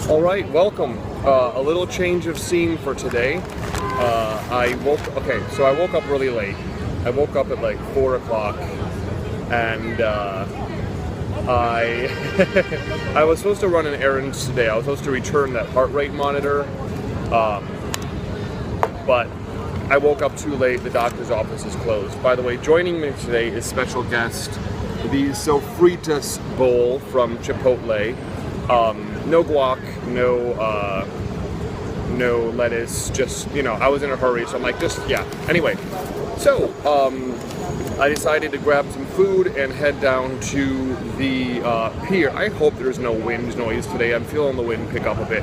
All right, welcome. A little change of scene for today. I woke up really late. I woke up at like 4 o'clock, and I I was supposed to run an errand today. I was supposed to return that heart rate monitor, but I woke up too late. The doctor's office is closed. By the way, joining me today is special guest, the Sofritas bowl from Chipotle. No guac, no lettuce, just, I was in a hurry, so I'm like, Anyway, so, I decided to grab some food and head down to the pier. I hope there's no wind noise today. I'm feeling the wind pick up a bit.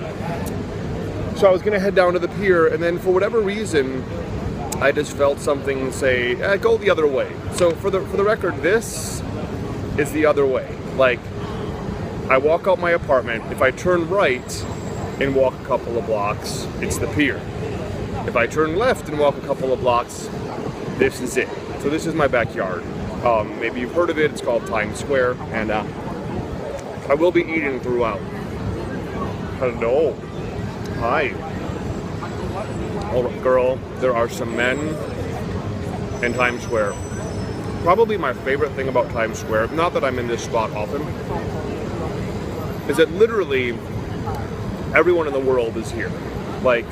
So I was gonna head down to the pier, and then for whatever reason, I just felt something say, go the other way. So for the record, this is the other way. Like, I walk out my apartment. If I turn right and walk a couple of blocks, it's the pier. If I turn left and walk a couple of blocks, this is it. So this is my backyard. Maybe you've heard of it. It's called Times Square, and I will be eating throughout. Hello. Hi. Oh, girl, there are some men in Times Square. Probably my favorite thing about Times Square, not that I'm in this spot often, is that literally everyone in the world is here. Like,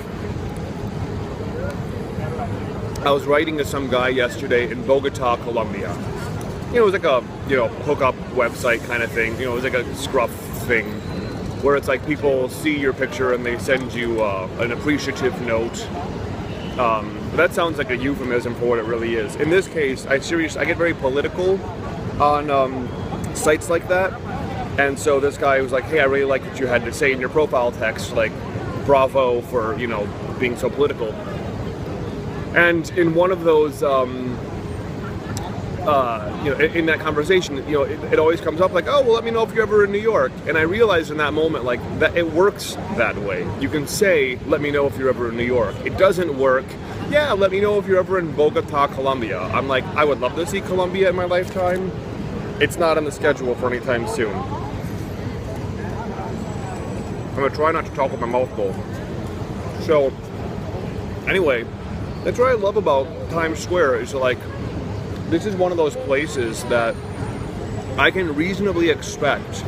I was writing to some guy yesterday in Bogota, Colombia. It was like a, hookup website kind of thing. It was like a scruff thing where it's like people see your picture and they send you an appreciative note. That sounds like a euphemism for what it really is. In this case, I get very political on sites like that. And so this guy was like, hey, I really like what you had to say in your profile text, like, bravo for, being so political. And in one of those, in that conversation, it always comes up like, oh, well, let me know if you're ever in New York. And I realized in that moment, like, that it works that way. You can say, let me know if you're ever in New York. It doesn't work, yeah, let me know if you're ever in Bogota, Colombia. I'm like, I would love to see Colombia in my lifetime. It's not on the schedule for any time soon. I'm gonna try not to talk with my mouth full. So, anyway, that's what I love about Times Square is like, this is one of those places that I can reasonably expect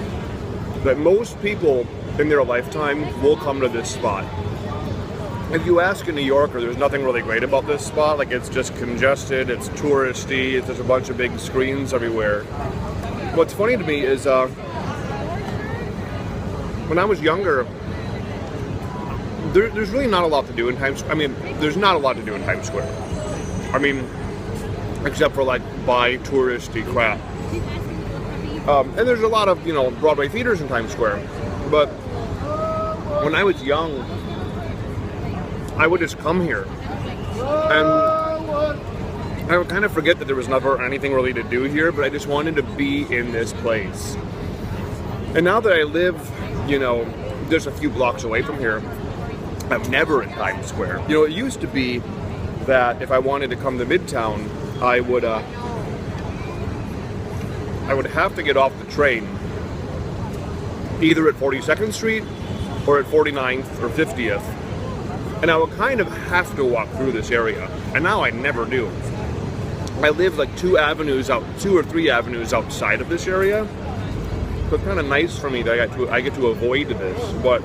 that most people in their lifetime will come to this spot. If you ask a New Yorker, there's nothing really great about this spot. Like, it's just congested, it's touristy, it's just a bunch of big screens everywhere. What's funny to me is, when I was younger, there's really not a lot to do in Times Square. I mean, there's not a lot to do in Times Square. I mean, except for, like, buy touristy crap. And there's a lot of, Broadway theaters in Times Square. But when I was young, I would just come here. And I would kind of forget that there was never anything really to do here, but I just wanted to be in this place. And now that I live, just a few blocks away from here, I'm never in Times Square. It used to be that if I wanted to come to Midtown, I would have to get off the train either at 42nd Street or at 49th or 50th, and I would kind of have to walk through this area, and now I never do. I live like 2 or 3 avenues outside of this area, so it's kind of nice for me that I get to avoid this, but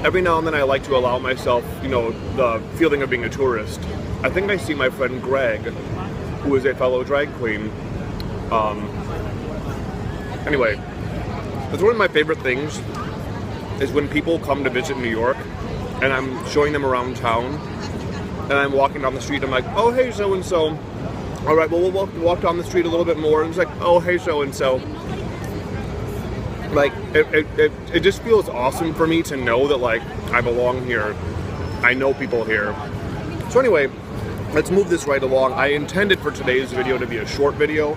every now and then I like to allow myself, the feeling of being a tourist. I think I see my friend Greg, who is a fellow drag queen. Anyway, that's one of my favorite things, is when people come to visit New York, and I'm showing them around town, and I'm walking down the street, I'm like, oh, hey, so-and-so. All right, well, we'll walk down the street a little bit more, and it's like, oh, hey, so-and-so. Like, it just feels awesome for me to know that, like, I belong here. I know people here. So anyway, let's move this right along. I intended for today's video to be a short video.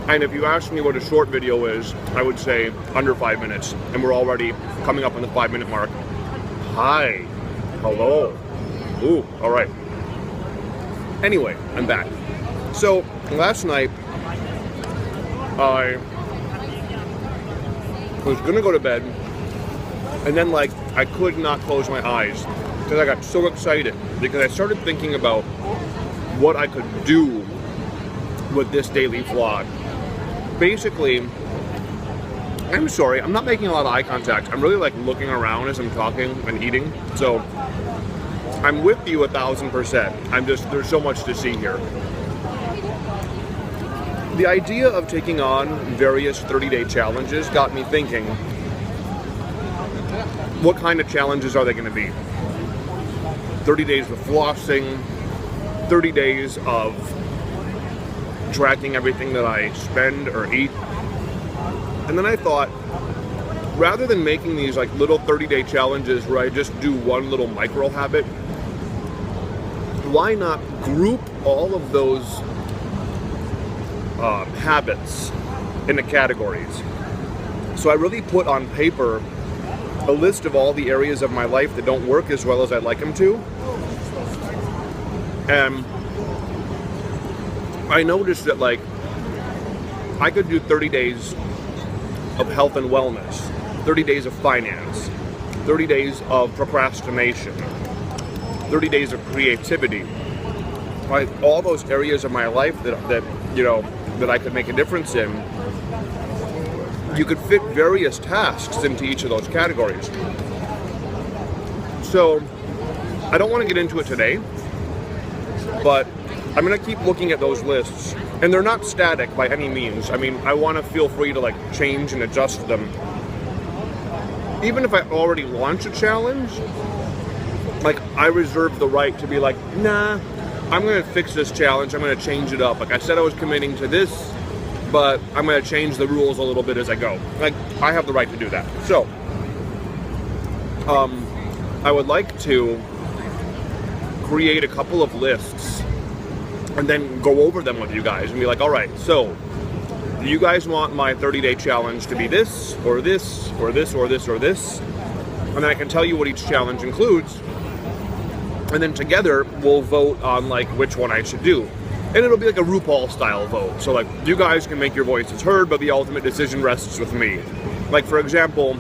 And if you ask me what a short video is, I would say under 5 minutes. And we're already coming up on the 5-minute mark. Hi. Hello. Ooh, all right. Anyway, I'm back. So, last night, I was gonna go to bed, and then like I could not close my eyes because I got so excited because I started thinking about what I could do with this daily vlog. Basically, I'm sorry, I'm not making a lot of eye contact. I'm really like looking around as I'm talking and eating. So I'm with you 1000%. There's so much to see here. The idea of taking on various 30-day challenges got me thinking, what kind of challenges are they going to be? 30 days of flossing, 30 days of tracking everything that I spend or eat. And then I thought, rather than making these like little 30-day challenges where I just do one little micro habit, why not group all of those habits into categories? So I really put on paper a list of all the areas of my life that don't work as well as I'd like them to. And I noticed that like I could do 30 days of health and wellness, 30 days of finance, 30 days of procrastination, 30 days of creativity. Right? All those areas of my life that I could make a difference in, you could fit various tasks into each of those categories. So I don't want to get into it today, but I'm going to keep looking at those lists, and they're not static by any means. I mean, I want to feel free to like change and adjust them. Even if I already launch a challenge, like I reserve the right to be like, nah, I'm going to fix this challenge, I'm going to change it up. Like I said I was committing to this, but I'm going to change the rules a little bit as I go. Like, I have the right to do that. So, I would like to create a couple of lists and then go over them with you guys and be like, all right, so do you guys want my 30-day challenge to be this, or this, or this, or this, or this? And then I can tell you what each challenge includes. And then together, we'll vote on like which one I should do. And it'll be like a RuPaul style vote. So like you guys can make your voices heard, but the ultimate decision rests with me. Like for example,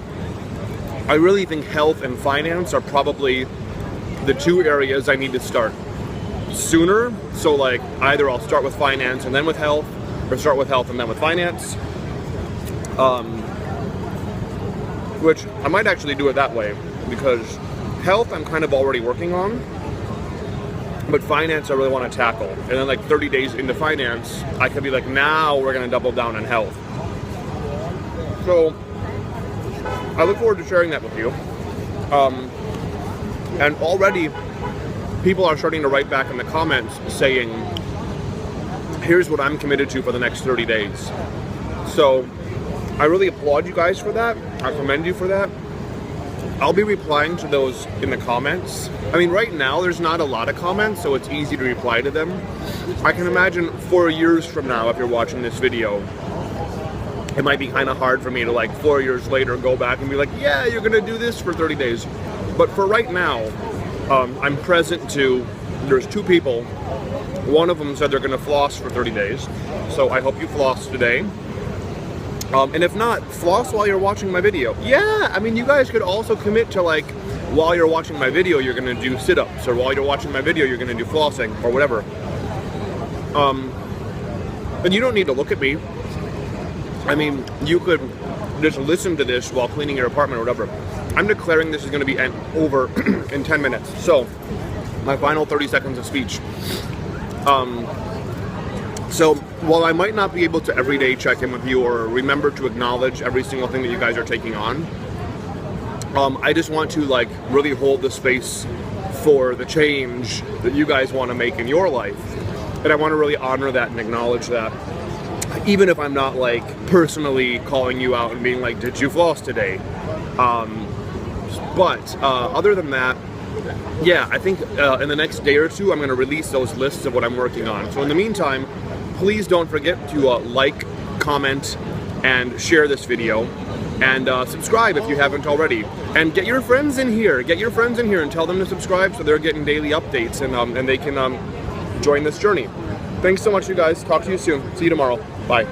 I really think health and finance are probably the two areas I need to start sooner. So like either I'll start with finance and then with health, or start with health and then with finance. Which I might actually do it that way, because health I'm kind of already working on, but finance I really want to tackle. And then like 30 days into finance, I could be like, now we're going to double down on health. So I look forward to sharing that with you. And already people are starting to write back in the comments saying, here's what I'm committed to for the next 30 days. So I really applaud you guys for that. I commend you for that. I'll be replying to those in the comments. I mean, right now there's not a lot of comments, so it's easy to reply to them. I can imagine 4 years from now, if you're watching this video, it might be kind of hard for me to like 4 years later go back and be like, yeah, you're gonna do this for 30 days. But for right now, I'm present to, there's 2 people. One of them said they're gonna floss for 30 days. So I hope you floss today. And if not, floss while you're watching my video. Yeah, I mean, you guys could also commit to like, while you're watching my video, you're gonna do sit-ups, or while you're watching my video, you're gonna do flossing, or whatever. And you don't need to look at me. I mean, you could just listen to this while cleaning your apartment or whatever. I'm declaring this is gonna be over in 10 minutes. So, my final 30 seconds of speech. So, while I might not be able to every day check in with you or remember to acknowledge every single thing that you guys are taking on, I just want to like really hold the space for the change that you guys want to make in your life. And I want to really honor that and acknowledge that. Even if I'm not like personally calling you out and being like, did you floss today? But other than that, yeah, I think in the next day or two, I'm going to release those lists of what I'm working on. So in the meantime, please don't forget to like, comment, and share this video. And subscribe if you haven't already. And get your friends in here. Get your friends in here and tell them to subscribe so they're getting daily updates and they can join this journey. Thanks so much, you guys. Talk to you soon. See you tomorrow. Bye.